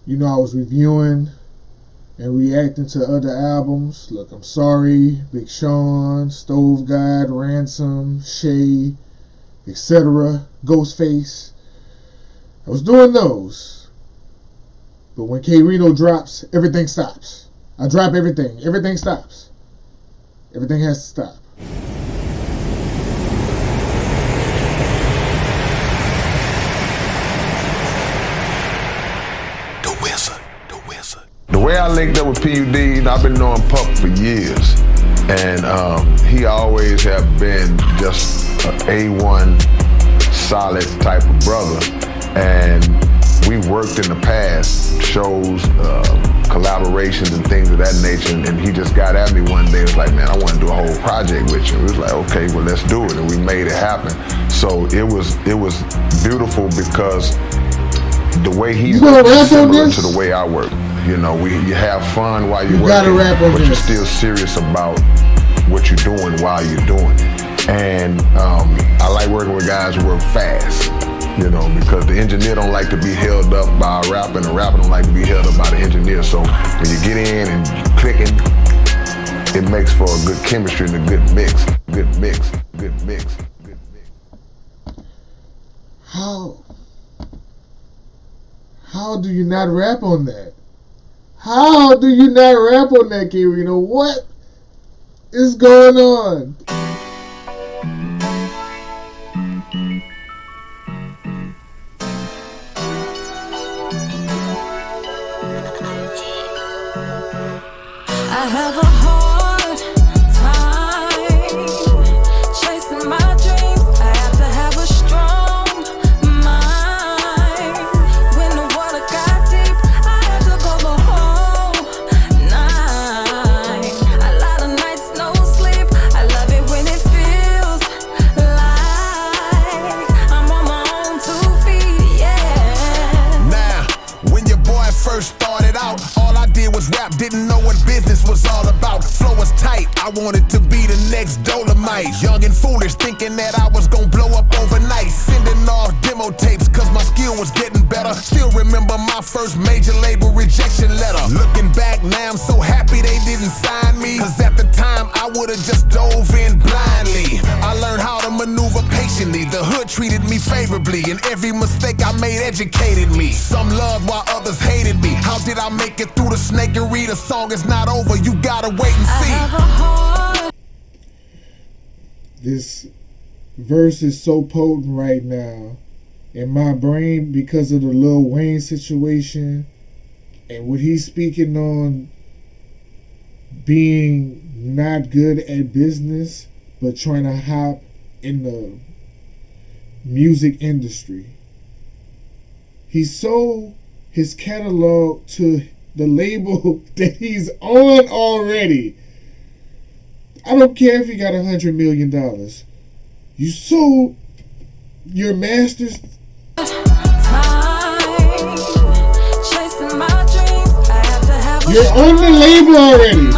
I was reviewing and reacting to other albums. Look, I'm Sorry, Big Sean, Stove God, Ransom, Shay, etc., Ghostface. I was doing those. But when K-Rino drops, everything stops. I drop everything. Everything stops. Everything has to stop. The way I linked up with PUD, I've been knowing Pup for years, and he always have been just an A1 solid type of brother. And we worked in the past, shows, collaborations and things of that nature, and he just got at me one day and was like, man, I want to do a whole project with you. It was like, okay, well, let's do it, and we made it happen. So it was beautiful because the way he works is similar to the way I work. You have fun while you're working, but you're still serious about what you're doing while you're doing it. And I like working with guys who work fast, because the engineer don't like to be held up by a rapper, and the rapper don't like to be held up by the engineer. So when you get in and clicking, it makes for a good chemistry and a good mix. How do you not rap on that? How do you not rap on that, K-Rino? What is going on? I have a hard time chasing my dreams. I have to have a strong mind. When the water got deep, I had to go the whole night. A lot of nights, no sleep. I love it when it feels like I'm on my own 2 feet, yeah. Now, when your boy first started out, all I did was rap, didn't know what business was all about. Flow was tight, I wanted to be the next Dolomite. Young and foolish, thinking that I was gonna blow up overnight. Sending off demo tapes, cause my skill was getting better. Still remember my first major label rejection letter. Looking back, now I'm so happy they didn't sign me, cause at the time I would've just dove in blindly. I learned how to maneuver patiently. The hood treated me favorably, and every mistake I made educated me. Some loved while others hated me. How did I make it through the snakery? The song is not over, you gotta wait and see. This verse is so potent right now in my brain because of the Lil Wayne situation and what he's speaking on, being not good at business but trying to hop in the music industry. He sold his catalog to the label that he's on already. I don't care if he got $100 million. You sold your masters. You're on the label already.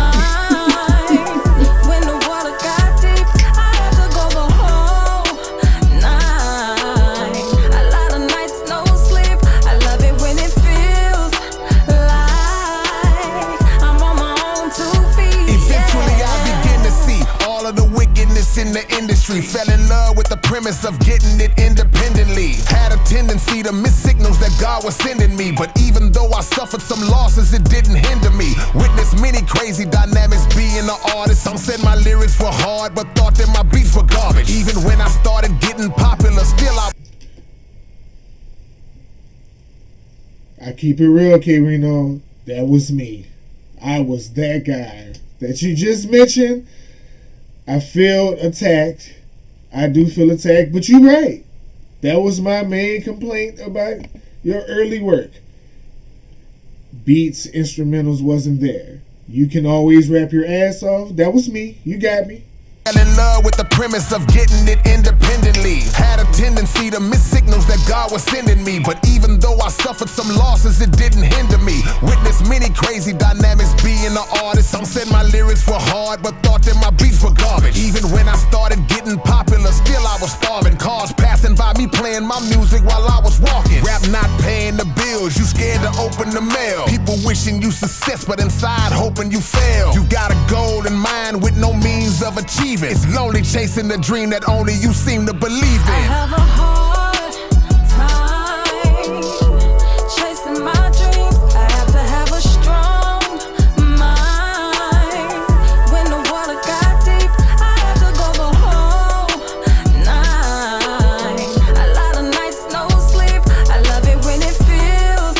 In the industry, fell in love with the premise of getting it independently. Had a tendency to miss signals that God was sending me, but even though I suffered some losses, it didn't hinder me. Witnessed many crazy dynamics being an artist. Some said my lyrics were hard, but thought that my beats were garbage. Even when I started getting popular, still I keep it real, K-Rino. That was me. I was that guy that you just mentioned. I feel attacked. I do feel attacked, but you're right. That was my main complaint about your early work. Beats, instrumentals wasn't there. You can always rap your ass off. That was me. You got me. Fell in love with the premise of getting it independently. Had a tendency to miss signals that God was sending me, but even though I suffered some losses, it didn't hinder me. Witnessed many crazy dynamics being an artist. Some said my lyrics were hard, but thought that my beats were garbage. Even when I started getting popular, still I was starving. Cars passing by me playing my music while I was walking. Rap not paying the bills, you scared to open open the mail. People wishing you success, but inside hoping you fail. You got a goal in mind with no means of achieving. It's lonely chasing the dream that only you seem to believe in. I have a hard time chasing my dreams. I have to have a strong mind. When the water got deep, I had to go the whole night. A lot of nights, no sleep. I love it when it feels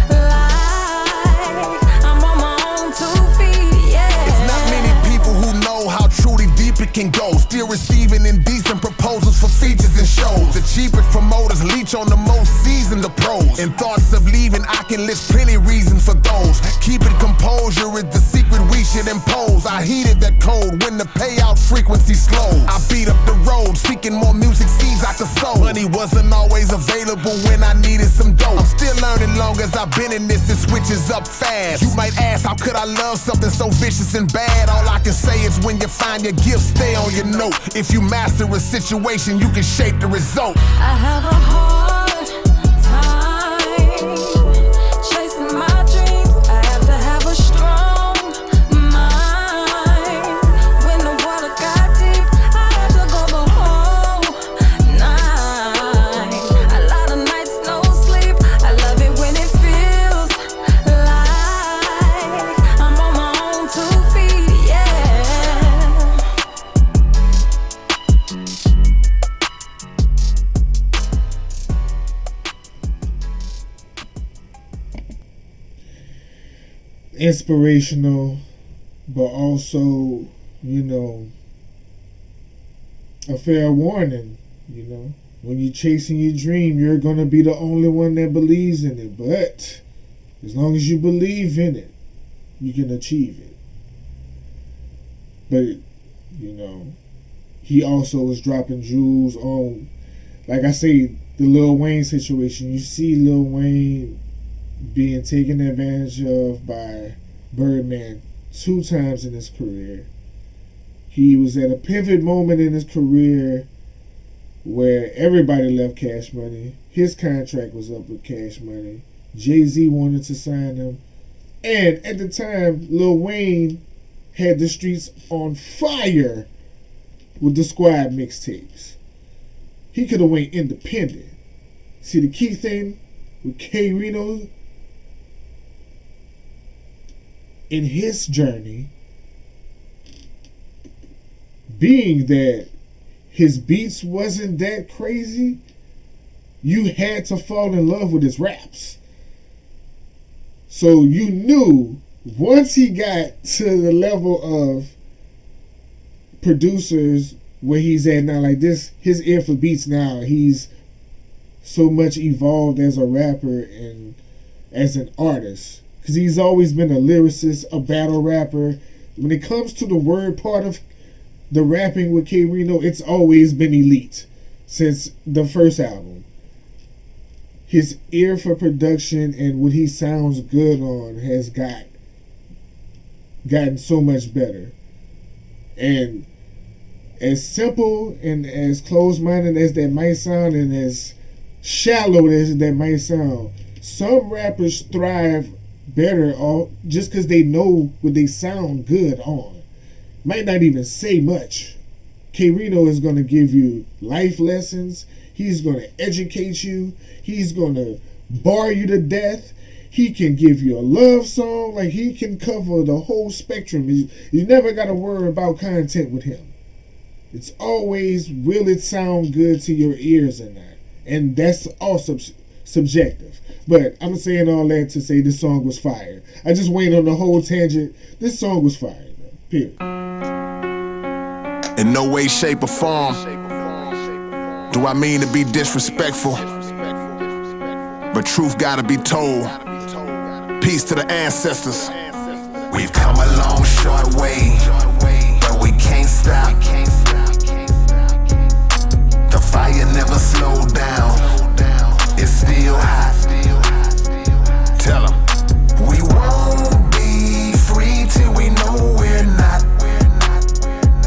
like I'm on my own 2 feet, yeah. It's not many people who know how truly deep it can go. Still receiving indecent proposals for features and shows. The cheapest promoters leech on the most seasoned of pros. In thoughts of leaving, I can list plenty reasons for those. Keeping composure is the secret we should impose. I heeded that code when the payout frequency slowed. I beat up the road, seeking more music seeds I could sow. Money wasn't always available when I needed some dough. I'm still learning long as I've been in this, it switches up fast. You might ask, how could I love something so vicious and bad? All I can say is when you find your gift, stay on your note. If you master a situation, you can shape the result. I have a hard time chasing my dreams. I have to have a strong mind. When the water got deep, I had to go the whole night. A lot of nights, no sleep. I love it when it feels like I'm on my own 2 feet, yeah. Inspirational, but also, you know, a fair warning. You know, when you're chasing your dream, you're gonna be the only one that believes in it. But as long as you believe in it, you can achieve it. But you know, he also was dropping jewels on, like I say, the Lil Wayne situation. You see Lil Wayne being taken advantage of by Birdman 2 times in his career. He was at a pivot moment in his career where everybody left Cash Money. His contract was up with Cash Money. Jay-Z wanted to sign him. And at the time, Lil Wayne had the streets on fire with the Squad mixtapes. He could have went independent. See, the key thing with K-Rino in his journey being that his beats wasn't that crazy, you had to fall in love with his raps. So you knew once he got to the level of producers where he's at now, like this, his ear for beats now, he's so much evolved as a rapper and as an artist. Because he's always been a lyricist, a battle rapper. When it comes to the word part of the rapping with K-Rino, it's always been elite since the first album. His ear for production and what he sounds good on has gotten so much better. And as simple and as closed-minded as that might sound, and as shallow as that might sound, some rappers thrive better just because they know what they sound good on. Might not even say much. K-Rino is going to give you life lessons. He's going to educate you. He's going to bar you to death. He can give you a love song. Like, he can cover the whole spectrum. You never got to worry about content with him. It's always, will it sound good to your ears or not? And that's also subjective. But I'm saying all that to say this song was fire. I just went on the whole tangent. This song was fire, bro. Period. In no way, shape, or form do I mean to be disrespectful, but truth gotta be told. Peace to the ancestors. We've come a long, short way, but we can't stop. The fire never slowed down. It's still hot. Tell 'em we won't be free till we know we're not.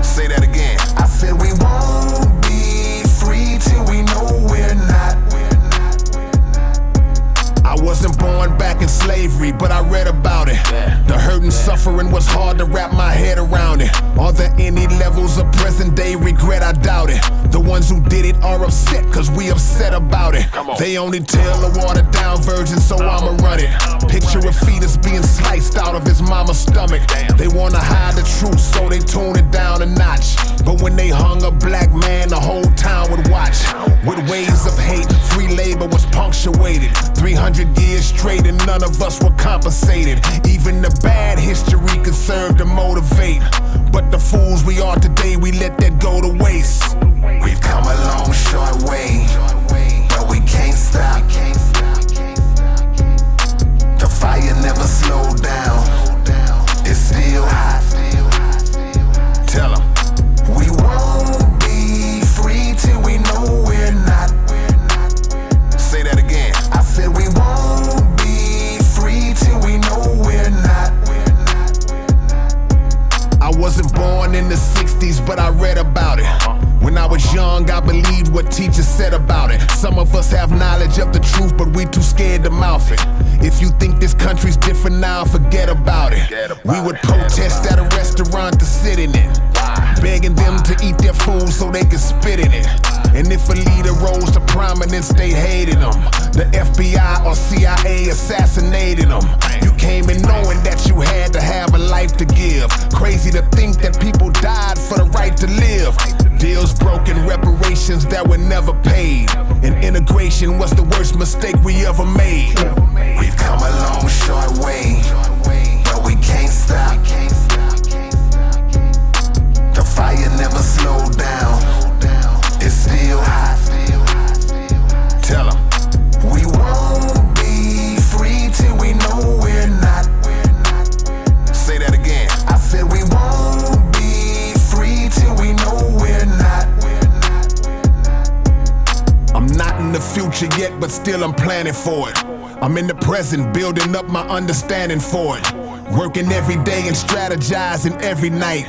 Say that again. I said we won't be free till we know we're not. I wasn't born back in slavery, but I read about it. The hurt and suffering was hard to wrap my head around it. Are there any levels of present day regret? I doubt it. The ones who did it are upset cause we upset about it. They only tell a watered down version, so I'ma run it. Picture a fetus being sliced out of his mama's stomach. They wanna hide the truth, so they tune it down a notch. But when they hung a black man, the whole town would watch. With waves of hate, free labor was punctuated. 300 years straight and none of us were compensated. Even the bad history could serve to motivate. But the fools we are today, we let that go to waste. We've come a long, short way, but we can't stop. The fire never slowed down. It's still hot. Tell 'em. We won't be free till we know we're not. Say that again. I said we won't be free till we know we're not. I wasn't born in the 60s, but I read about it. When I was young, I believed what teachers said about it. Some of us have knowledge of the truth, but we too scared to mouth it. If you think this country's different now, forget about it. We would protest at a restaurant to sit in it, begging them to eat their food so they could spit in it. And if a leader rose to prominence, they hated them. The FBI or CIA assassinated them. You came in knowing that you had to have a life to give. Crazy to think that people died for the right to live. Deals broken, reparations that were never paid. And integration was the worst mistake we ever made. We've come a long, short way, but we can't stop. The fire never slowed down. It's still hot. Tell 'em. We won't be free till we know we're not. Say that again. I said we won't be free till we know we're not. I'm not in the future yet, but still I'm planning for it. I'm in the present, building up my understanding for it. Working every day and strategizing every night.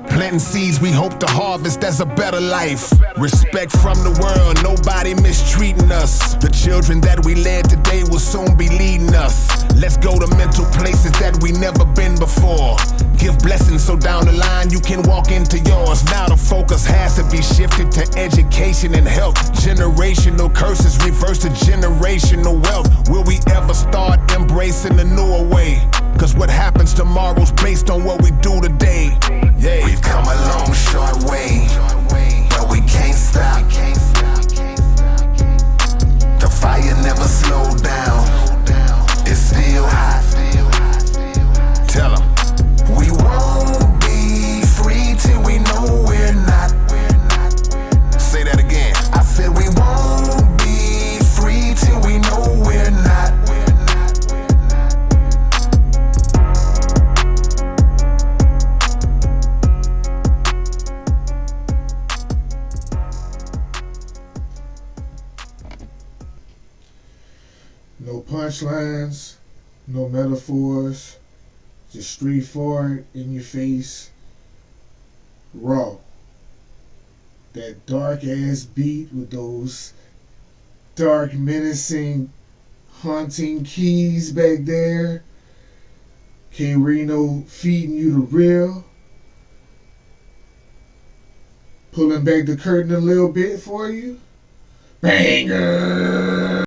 Planting seeds we hope to harvest as a better life. Respect from the world, nobody mistreating us. The children that we led today will soon be leading us. Let's go to mental places that we never been before. Give blessings so down the line you can walk into yours. Now the focus has to be shifted to education and health. Generational curses reverse to generational wealth. Will we ever start embracing the newer way? Cause what happens tomorrow's based on what we do today. Yeah. We've come a long, short way, but we can't stop. The fire never slowed down. It's still hot. Tell 'em. We won't be free till we know we're not. Say that again. I said we won't be free till we know we're not. No punchlines, no metaphors, just straightforward, in your face, raw. That dark ass beat with those dark, menacing, haunting keys back there. K-Rino feeding you the real. Pulling back the curtain a little bit for you. Banger!